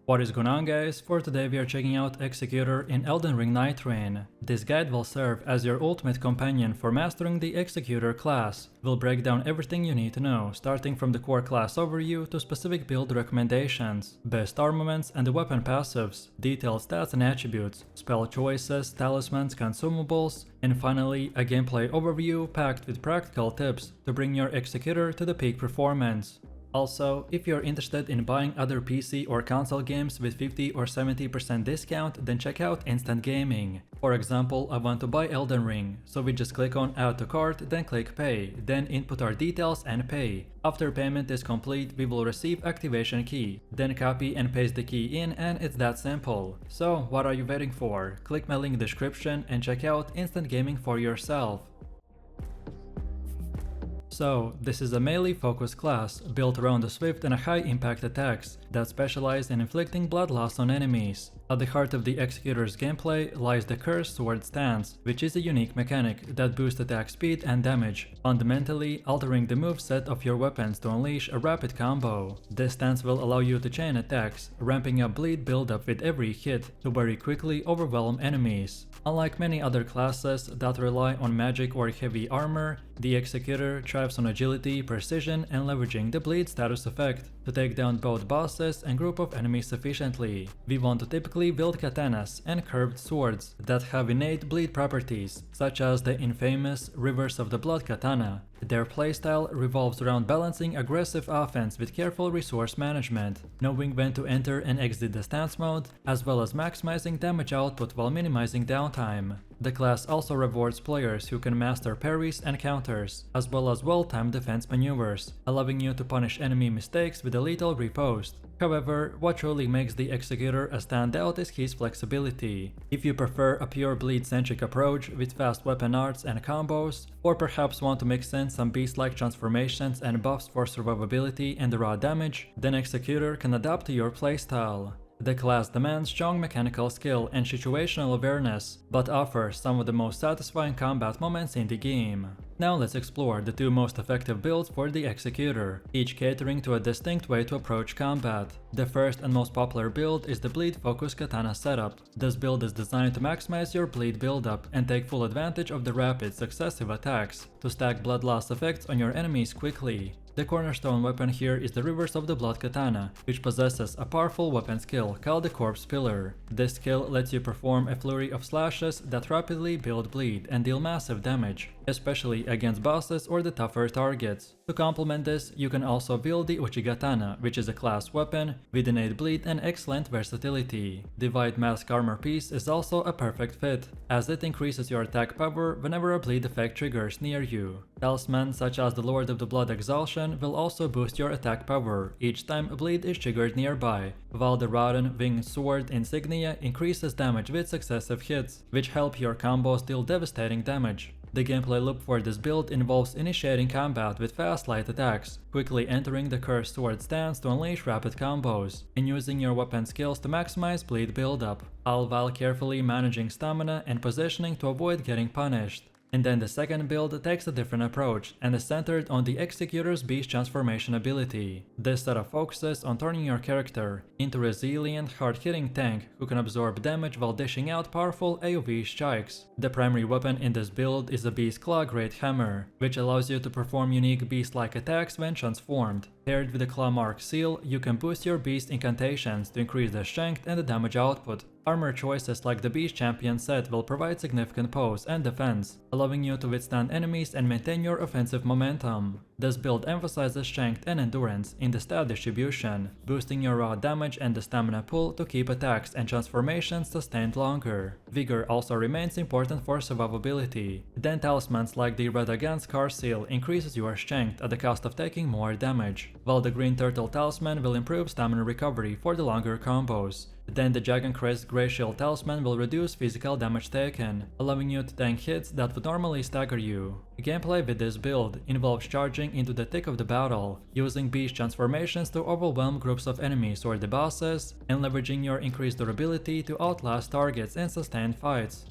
What is going on, guys? For today we are checking out Executor in Elden Ring Nightreign. This guide will serve as your ultimate companion for mastering the Executor class. We'll break down everything you need to know, starting from the core class overview to specific build recommendations, best armaments and the weapon passives, detailed stats and attributes, spell choices, talismans, consumables, and finally a gameplay overview packed with practical tips to bring your Executor to the peak performance. Also, if you're interested in buying other PC or console games with 50 or 70% discount, then check out Instant Gaming. For example, I want to buy Elden Ring, so we just click on Add to Cart, then click Pay, then input our details and pay. After payment is complete, we will receive activation key, then copy and paste the key in, and it's that simple. So what are you waiting for? Click my link description and check out Instant Gaming for yourself. So, this is a melee-focused class, built around the swift and high-impact attacks that specialize in inflicting blood loss on enemies. At the heart of the Executor's gameplay lies the Cursed Sword stance, which is a unique mechanic that boosts attack speed and damage, fundamentally altering the moveset of your weapons to unleash a rapid combo. This stance will allow you to chain attacks, ramping up bleed buildup with every hit to very quickly overwhelm enemies. Unlike many other classes that rely on magic or heavy armor, the Executor thrives on agility, precision, and leveraging the bleed status effect to take down both bosses and group of enemies efficiently. We want to typically build katanas and curved swords that have innate bleed properties, such as the infamous Rivers of the Blood katana. Their playstyle revolves around balancing aggressive offense with careful resource management, knowing when to enter and exit the stance mode, as well as maximizing damage output while minimizing downtime. The class also rewards players who can master parries and counters, as well as well-timed defense maneuvers, allowing you to punish enemy mistakes with a lethal riposte. However, what truly makes the Executor a standout is his flexibility. If you prefer a pure bleed-centric approach with fast weapon arts and combos, or perhaps want to mix in some beast-like transformations and buffs for survivability and raw damage, then Executor can adapt to your playstyle. The class demands strong mechanical skill and situational awareness, but offers some of the most satisfying combat moments in the game. Now let's explore the two most effective builds for the Executor, each catering to a distinct way to approach combat. The first and most popular build is the bleed-focused katana setup. This build is designed to maximize your bleed buildup and take full advantage of the rapid, successive attacks to stack blood loss effects on your enemies quickly. The cornerstone weapon here is the Rivers of the Blood katana, which possesses a powerful weapon skill called the Corpse Pillar. This skill lets you perform a flurry of slashes that rapidly build bleed and deal massive damage, especially against bosses or the tougher targets. To complement this, you can also wield the Uchigatana, which is a class weapon with innate bleed and excellent versatility. The White Mask armor piece is also a perfect fit, as it increases your attack power whenever a bleed effect triggers near you. Talismans such as the Lord of the Blood Exhaustion will also boost your attack power each time a bleed is triggered nearby, while the Rotten Winged Sword insignia increases damage with successive hits, which help your combos deal devastating damage. The gameplay loop for this build involves initiating combat with fast light attacks, quickly entering the Cursed Sword stance to unleash rapid combos, and using your weapon skills to maximize bleed buildup, all while carefully managing stamina and positioning to avoid getting punished. And then the second build takes a different approach and is centered on the Executor's Beast transformation ability. This setup focuses on turning your character into a resilient, hard-hitting tank who can absorb damage while dishing out powerful AoE strikes. The primary weapon in this build is the Beast Claw Great Hammer, which allows you to perform unique beast-like attacks when transformed. Paired with the Claw Mark Seal, you can boost your beast incantations to increase the strength and the damage output. Armor choices like the Beast Champion set will provide significant pose and defense, allowing you to withstand enemies and maintain your offensive momentum. This build emphasizes strength and endurance in the stat distribution, boosting your raw damage and the stamina pool to keep attacks and transformations sustained longer. Vigor also remains important for survivability. Then talismans like the Red Against Scar Seal increases your strength at the cost of taking more damage, while the Green Turtle Talisman will improve stamina recovery for the longer combos. Then the Dragon Crest Grey Shield Talisman will reduce physical damage taken, allowing you to tank hits that would normally stagger you. Gameplay with this build involves charging into the thick of the battle, using beast transformations to overwhelm groups of enemies or the bosses, and leveraging your increased durability to outlast targets in sustained fights.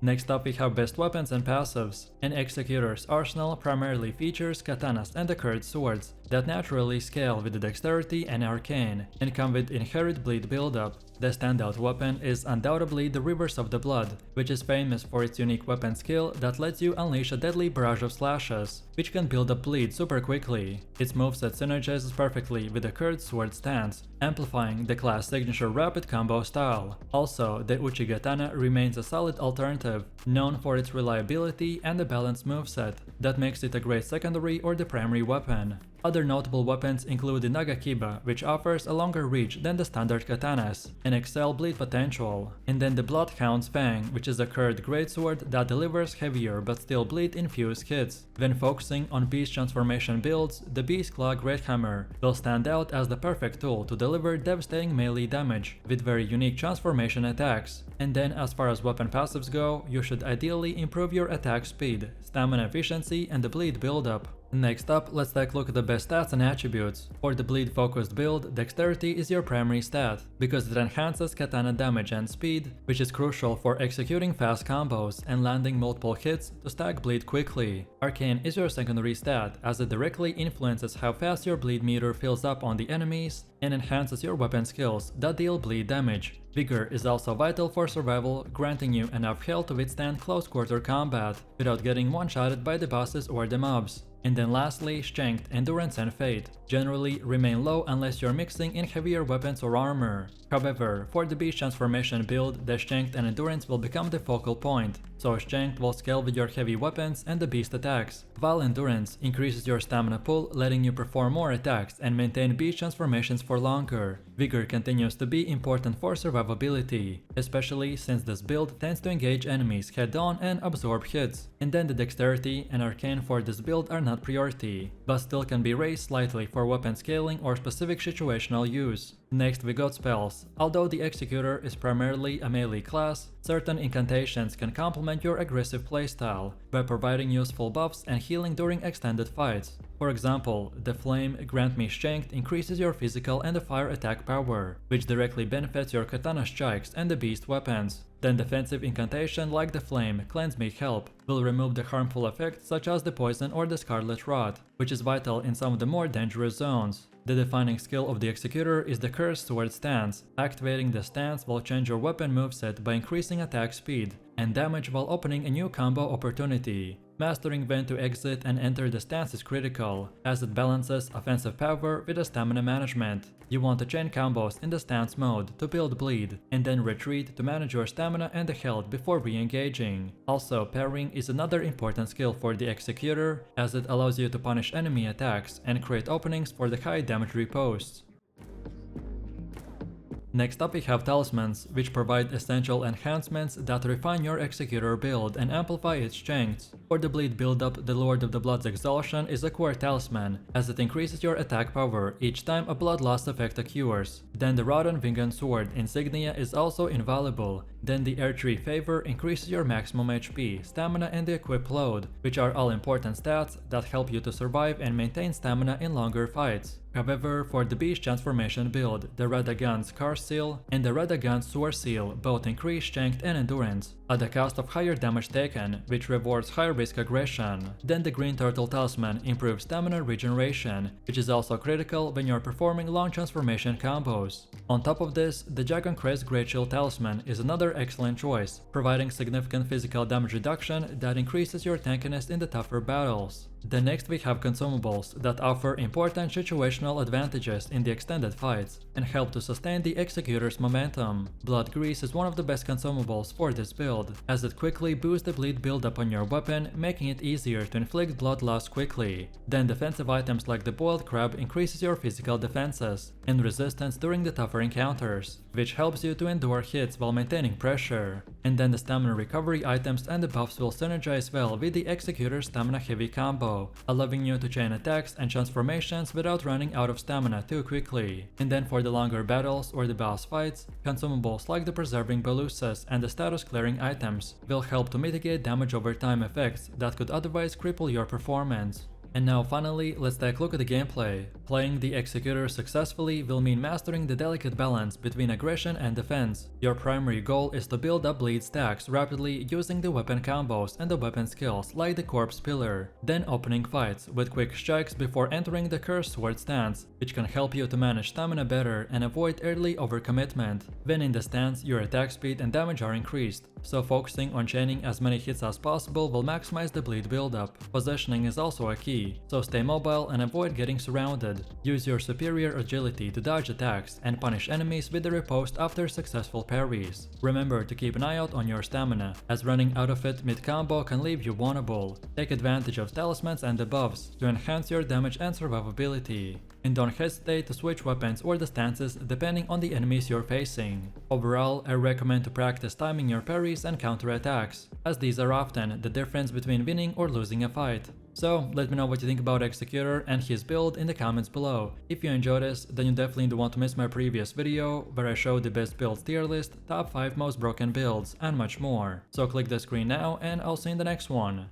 Next up we have best weapons and passives. An Executor's arsenal primarily features katanas and the curved swords, that naturally scale with the dexterity and arcane, and come with inherent bleed buildup. The standout weapon is undoubtedly the Rivers of the Blood, which is famous for its unique weapon skill that lets you unleash a deadly barrage of slashes, which can build up bleed super quickly. Its moveset synergizes perfectly with the curved sword stance, amplifying the class' signature rapid combo style. Also, the Uchigatana remains a solid alternative, known for its reliability and a balanced moveset that makes it a great secondary or the primary weapon. Other notable weapons include the Nagakiba, which offers a longer reach than the standard katanas, and excel bleed potential, and then the Bloodhound's Fang, which is a curved greatsword that delivers heavier but still bleed-infused hits. When focusing on beast transformation builds, the Beast Claw Greathammer will stand out as the perfect tool to deliver devastating melee damage with very unique transformation attacks. And then as far as weapon passives go, you should ideally improve your attack speed, stamina efficiency, and the bleed buildup. Next up, let's take a look at the best stats and attributes. For the bleed-focused build, Dexterity is your primary stat, because it enhances katana damage and speed, which is crucial for executing fast combos and landing multiple hits to stack bleed quickly. Arcane is your secondary stat, as it directly influences how fast your bleed meter fills up on the enemies, and enhances your weapon skills that deal bleed damage. Vigor is also vital for survival, granting you enough health to withstand close-quarter combat, without getting one-shotted by the bosses or the mobs. And then lastly, Strength, Endurance and Fate generally remain low unless you're mixing in heavier weapons or armor. However, for the Beast transformation build, the Strength and Endurance will become the focal point, so Strength will scale with your heavy weapons and the Beast attacks, while Endurance increases your stamina pool, letting you perform more attacks and maintain Beast transformations for longer. Vigor continues to be important for survivability, especially since this build tends to engage enemies head-on and absorb hits, and then the Dexterity and Arcane for this build are not priority, but still can be raised slightly for weapon scaling or specific situational use. Next we got spells. Although the Executor is primarily a melee class, certain incantations can complement your aggressive playstyle by providing useful buffs and healing during extended fights. For example, the Flame Grant Me Strength increases your physical and the fire attack power, which directly benefits your katana strikes and the beast weapons. Then defensive incantation like the Flame Cleanse Me Help will remove the harmful effects such as the poison or the scarlet rot, which is vital in some of the more dangerous zones. The defining skill of the Executor is the Cursed Sword Stance. Activating the stance will change your weapon moveset by increasing attack speed and damage while opening a new combo opportunity. Mastering when to exit and enter the stance is critical, as it balances offensive power with the stamina management. You want to chain combos in the stance mode to build bleed, and then retreat to manage your stamina and the health before re-engaging. Also, parrying is another important skill for the Executor, as it allows you to punish enemy attacks and create openings for the high damage riposts. Next up we have Talismans, which provide essential enhancements that refine your Executor build and amplify its strengths. For the bleed buildup, the Lord of the Blood's Exhaustion is a core talisman, as it increases your attack power each time a blood loss effect occurs. Then the Rotten Vingan Sword insignia is also invaluable. Then the Archery Favor increases your maximum HP, stamina and the equip load, which are all important stats that help you to survive and maintain stamina in longer fights. However, for the Beast transformation build, the Radagon's Scar Seal and the Radagon's Sword Seal both increase strength and endurance, at the cost of higher damage taken, which rewards high risk aggression. Then the Green Turtle Talisman improves stamina regeneration, which is also critical when you're performing long transformation combos. On top of this, the Dragon Crest Great Shield Talisman is another excellent choice, providing significant physical damage reduction that increases your tankiness in the tougher battles. Then next we have Consumables that offer important situational advantages in the extended fights and help to sustain the Executor's momentum. Blood Grease is one of the best consumables for this build, as it quickly boosts the bleed buildup on your weapon, making it easier to inflict blood loss quickly. Then defensive items like the Boiled Crab increases your physical defenses and resistance during the tougher encounters, which helps you to endure hits while maintaining pressure. And then the stamina recovery items and the buffs will synergize well with the Executor's stamina heavy combo, allowing you to chain attacks and transformations without running out of stamina too quickly. And then for the longer battles or the boss fights, consumables like the Preserving Balusas and the status clearing items will help to mitigate damage over time effects that could otherwise cripple your performance. And now finally, let's take a look at the gameplay. Playing the Executor successfully will mean mastering the delicate balance between aggression and defense. Your primary goal is to build up bleed stacks rapidly using the weapon combos and the weapon skills like the Corpse Pillar, then opening fights with quick strikes before entering the Cursed Sword stance, which can help you to manage stamina better and avoid early overcommitment. When in the stance, your attack speed and damage are increased, so focusing on chaining as many hits as possible will maximize the bleed buildup. Positioning is also a key, so stay mobile and avoid getting surrounded. Use your superior agility to dodge attacks and punish enemies with the riposte after successful parries. Remember to keep an eye out on your stamina, as running out of it mid-combo can leave you vulnerable. Take advantage of talismans and debuffs to enhance your damage and survivability. And don't hesitate to switch weapons or the stances depending on the enemies you're facing. Overall, I recommend to practice timing your parries and counterattacks, as these are often the difference between winning or losing a fight. So let me know what you think about Executor and his build in the comments below. If you enjoyed this, then you definitely don't want to miss my previous video where I showed the best builds tier list, top 5 most broken builds, and much more. So click the screen now and I'll see you in the next one.